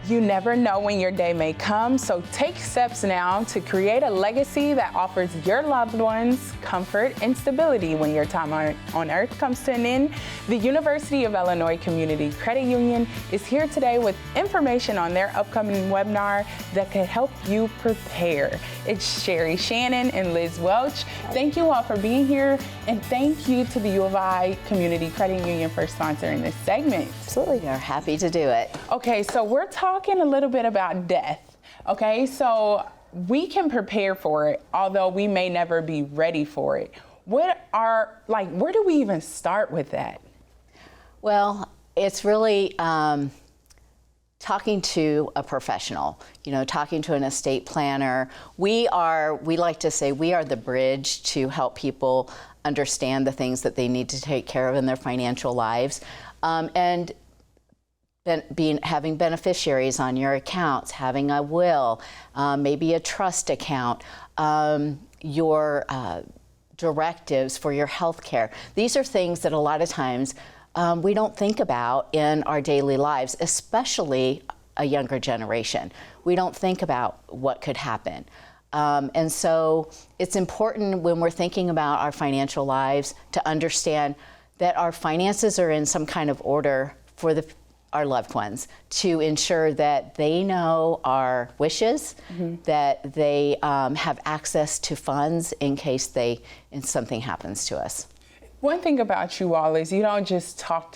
You never know when your day may come, so take steps now to create a legacy that offers your loved ones comfort and stability when your time on earth comes to an end. The University of Illinois Community Credit Union is here today with information on their upcoming webinar that could help you prepare. It's Sherry Shannon and Liz Welch. Thank you all for being here, and thank you to the U of I Community Credit Union for sponsoring this segment. Absolutely, we're happy to do it. Okay, so we're talking a little bit about death. Okay, so we can prepare for it, although we may never be ready for it. Where do we even start with that? Well, it's really talking to a professional, talking to an estate planner. We like to say we are the bridge to help people understand the things that they need to take care of in their financial lives. And having beneficiaries on your accounts, having a will, maybe a trust account, your directives for your health care. These are things that a lot of times we don't think about in our daily lives, especially a younger generation. We don't think about what could happen. And so it's important when we're thinking about our financial lives to understand that our finances are in some kind of order for our loved ones, to ensure that they know our wishes, that they have access to funds in case something happens to us. One thing about you all is you don't just talk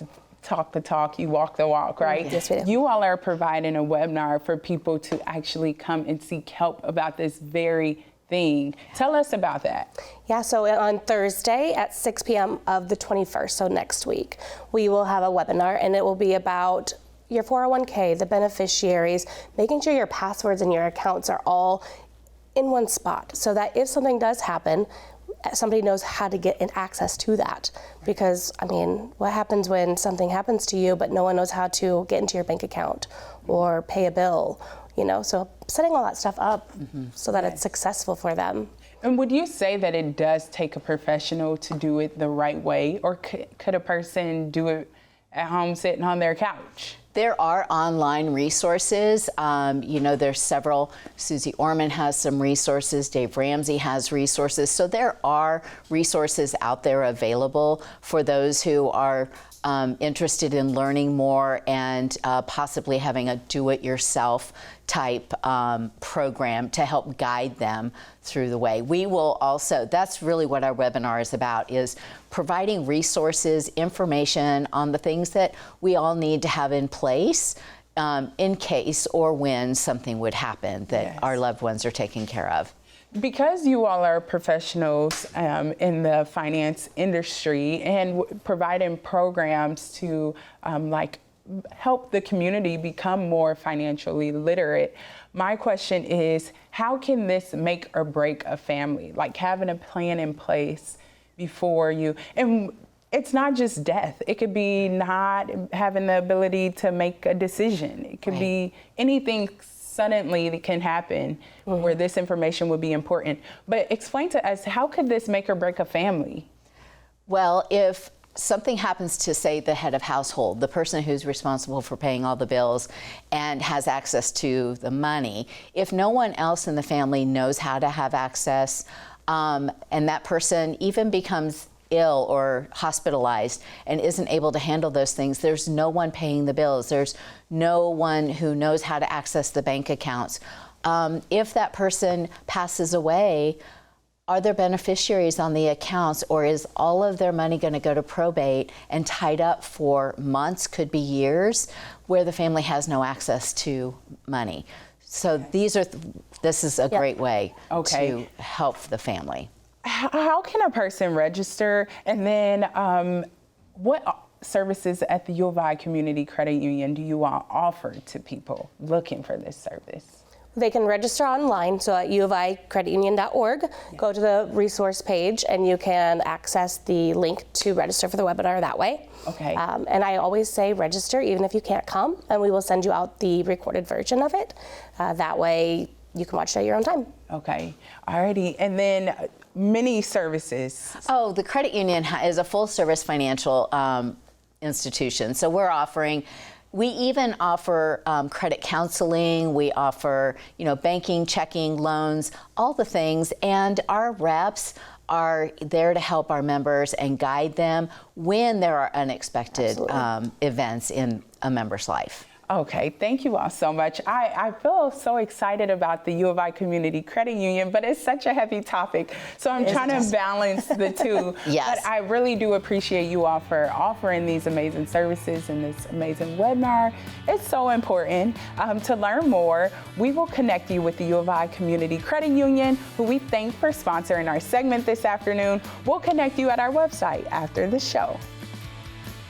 the talk, you walk the walk, right? Yes, we do. You all are providing a webinar for people to actually come and seek help about this very thing. Tell us about that. Yeah, so on Thursday at 6 p.m. of the 21st, so next week, we will have a webinar, and it will be about your 401k, the beneficiaries, making sure your passwords and your accounts are all in one spot so that if something does happen, somebody knows how to get access to that. Because, what happens when something happens to you but no one knows how to get into your bank account or pay a bill? So setting all that stuff up so that it's successful for them. And would you say that it does take a professional to do it the right way, or could a person do it at home sitting on their couch? There are online resources. There's several. Susie Orman has some resources. Dave Ramsey has resources. So there are resources out there available for those who are interested in learning more and possibly having a do-it-yourself type program to help guide them through the way. We will also, that's really what our webinar is about, is providing resources, information on the things that we all need to have in place in case or when something would happen that our loved ones are taken care of. Because you all are professionals in the finance industry and providing programs to help the community become more financially literate, my question is, how can this make or break a family? Like having a plan in place before you, and it's not just death. It could be not having the ability to make a decision. It could be anything suddenly that can happen where this information would be important. But explain to us, how could this make or break a family? Well, if something happens to, say, the head of household, the person who's responsible for paying all the bills and has access to the money, if no one else in the family knows how to have access, and that person even becomes ill or hospitalized and isn't able to handle those things, there's no one paying the bills. There's no one who knows how to access the bank accounts. If that person passes away, are there beneficiaries on the accounts, or is all of their money going to go to probate and tied up for months, could be years, where the family has no access to money? So this is a great way to help the family. How can a person register, and then what services at the U of I Community Credit Union do you all offer to people looking for this service? They can register online, so at uoficreditunion.org, go to the resource page, and you can access the link to register for the webinar that way. Okay. And I always say register even if you can't come, and we will send you out the recorded version of it. That way you can watch it at your own time. Okay, alrighty. And then many services. Oh, the credit union is a full service financial institution. So we're offering We even offer credit counseling. We offer, banking, checking, loans, all the things. And our reps are there to help our members and guide them when there are unexpected events in a member's life. Okay, thank you all so much. I feel so excited about the U of I Community Credit Union, but it's such a heavy topic. So I'm trying to balance the two. Yes. But I really do appreciate you all for offering these amazing services and this amazing webinar. It's so important. To learn more, we will connect you with the U of I Community Credit Union, who we thank for sponsoring our segment this afternoon. We'll connect you at our website after the show.